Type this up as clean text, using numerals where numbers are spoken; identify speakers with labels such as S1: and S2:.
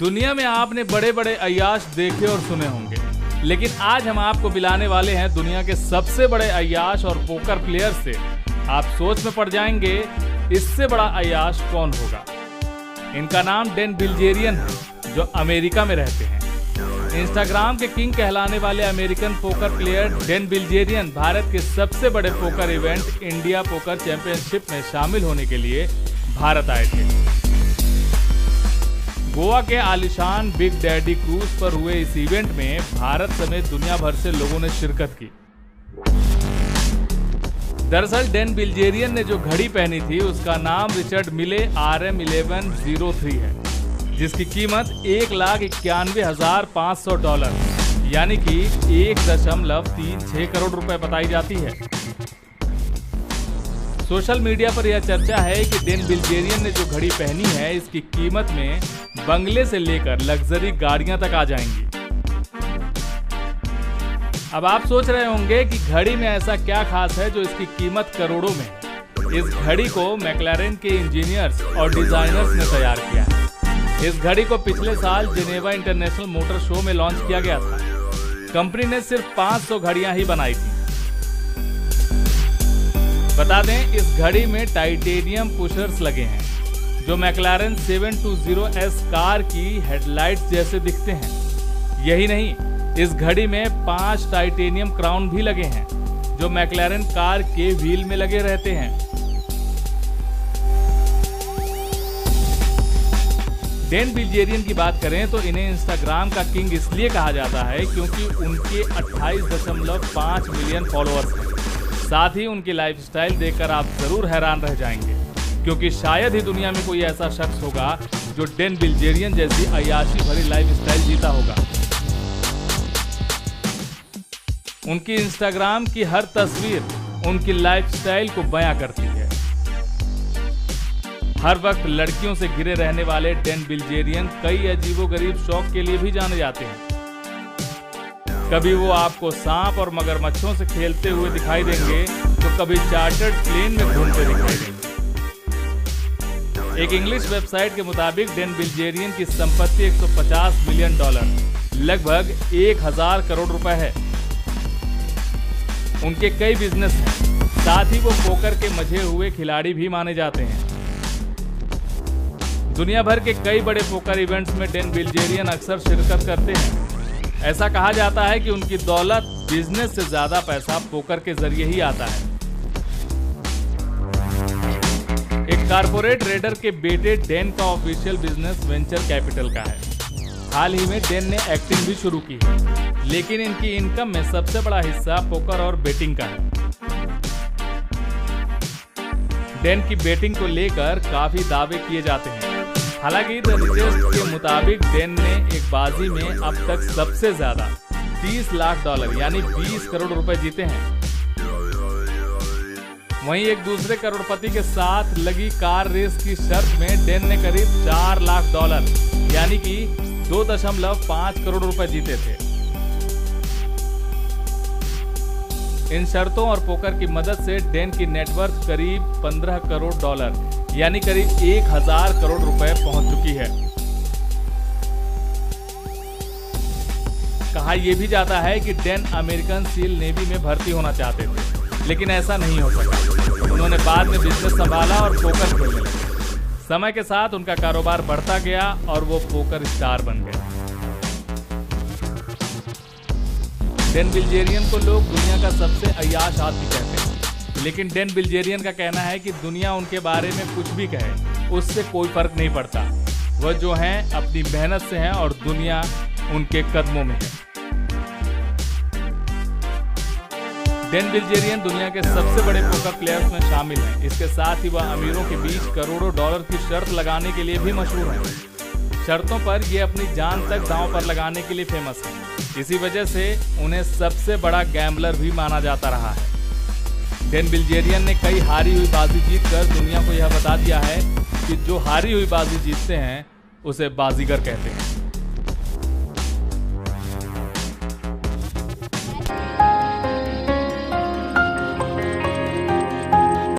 S1: दुनिया में आपने बड़े बड़े अय्याश देखे और सुने होंगे, लेकिन आज हम आपको मिलाने वाले हैं दुनिया के सबसे बड़े अय्याश और पोकर प्लेयर से। आप सोच में पड़ जाएंगे इससे बड़ा अय्याश कौन होगा। इनका नाम डैन बिल्जेरियन है, जो अमेरिका में रहते हैं। इंस्टाग्राम के किंग कहलाने वाले American poker player Dan Bilzerian Bharat के सबसे बड़े poker event India poker championship में शामिल होने के लिए भारत आए थे। गोवा के आलिशान बिग डैडी क्रूज पर हुए इस इवेंट में भारत समेत दुनिया भर से लोगों ने शिरकत की। दरअसल डैन बिल्जेरियन ने जो घड़ी पहनी थी उसका नाम रिचर्ड मिले RM1103 है, जिसकी कीमत $1,91,500 यानी कि 1.36 करोड़ रुपए बताई जाती है। सोशल मीडिया पर यह चर्चा है कि डैन बिल्जेरियन ने जो घड़ी पहनी है इसकी कीमत में बंगले से लेकर लग्जरी गाड़ियां तक आ जाएंगी। अब आप सोच रहे होंगे कि घड़ी में ऐसा क्या खास है जो इसकी कीमत करोड़ों में है। इस घड़ी को मैक्लारेन के इंजीनियर्स और डिजाइनर्स ने तैयार किया है। इस घड़ी को पिछले साल जिनेवा इंटरनेशनल मोटर शो में लॉन्च किया गया था। कंपनी ने सिर्फ 500 घड़ियां ही बनाई थी। बता दें, इस घड़ी में टाइटेनियम पुशर्स लगे हैं जो मैक्लारेन 720S कार की हेडलाइट्स जैसे दिखते हैं। यही नहीं, इस घड़ी में 5 टाइटेनियम क्राउन भी लगे हैं जो मैक्लारेन कार के व्हील में लगे रहते हैं। डैन बिल्जेरियन की बात करें तो इन्हें इंस्टाग्राम का किंग इसलिए कहा जाता है क्योंकि उनके 28.5 मिलियन फॉलोअर्स हैं। साथ ही उनकी लाइफस्टाइल देखकर आप जरूर हैरान रह जाएंगे, क्योंकि शायद ही दुनिया में कोई ऐसा शख्स होगा जो डैन बिल्जेरियन जैसी अय्याशी भरी लाइफस्टाइल जीता होगा। उनकी इंस्टाग्राम की हर तस्वीर उनकी लाइफस्टाइल को बयां करती है। हर वक्त लड़कियों से घिरे रहने वाले डैन बिल्जेरियन कई अजीबोगरीब शौक के लिए भी जाने जाते हैं। कभी वो आपको सांप और मगरमच्छों से खेलते हुए दिखाई देंगे तो कभी चार्टर्ड प्लेन में घूमते दिखाई देंगे। एक इंग्लिश वेबसाइट के मुताबिक डैन बिल्जेरियन की संपत्ति $150 मिलियन लगभग 1000 करोड़ रुपए है। उनके कई बिजनेस हैं, साथ ही वो पोकर के मजे हुए खिलाड़ी भी माने जाते हैं। दुनिया भर के कई बड़े पोकर इवेंट्स में डैन बिल्जेरियन अक्सर शिरकत करते हैं। ऐसा कहा जाता है कि उनकी दौलत बिजनेस से ज्यादा पैसा पोकर के जरिए ही आता है। एक कारपोरेट रेडर के बेटे डैन का ऑफिशियल बिजनेस वेंचर कैपिटल का है। हाल ही में डैन ने एक्टिंग भी शुरू की है, लेकिन इनकी इनकम में सबसे बड़ा हिस्सा पोकर और बेटिंग का है। डैन की बेटिंग को लेकर काफी दावे किए जाते हैं। हालांकि द रिचेस्ट के मुताबिक डैन ने एक बाजी में अब तक सबसे ज्यादा $30 लाख यानी 20 करोड़ रुपए जीते हैं। वहीं एक दूसरे करोड़पति के साथ लगी कार रेस की शर्त में डैन ने करीब $4 लाख यानी कि 2.5 करोड़ रुपए जीते थे। इन शर्तों और पोकर की मदद से डैन की नेटवर्थ करीब $15 करोड़ यानी करीब 1000 करोड़ रुपए पहुंच चुकी है। कहा यह भी जाता है कि डैन अमेरिकन सील नेवी में भर्ती होना चाहते थे, लेकिन ऐसा नहीं हो सका। उन्होंने बाद में बिजनेस संभाला और पोकर खेलने लगे। समय के साथ उनका कारोबार बढ़ता गया और वो पोकर स्टार बन गए। डैन बिल्जेरियन को लोग दुनिया का सबसे अय्याश आदमी कहते हैं, लेकिन डैन बिल्जेरियन का कहना है कि दुनिया उनके बारे में कुछ भी कहे उससे कोई फर्क नहीं पड़ता। वह जो हैं अपनी मेहनत से हैं और दुनिया उनके कदमों में है। डैन बिल्जेरियन दुनिया के सबसे बड़े पोकर प्लेयर्स में शामिल हैं। इसके साथ ही वह अमीरों के बीच करोड़ों डॉलर की शर्त लगाने के लिए भी मशहूर हैं। शर्तों पर ये अपनी जान तक दांव पर लगाने के लिए फेमस है। इसी वजह से उन्हें सबसे बड़ा गैम्बलर भी माना जाता रहा है। डैन बिल्जेरियन ने कई हारी हुई बाजी जीतकर दुनिया को यह बता दिया है कि जो हारी हुई बाजी जीतते हैं उसे बाजीगर कहते हैं।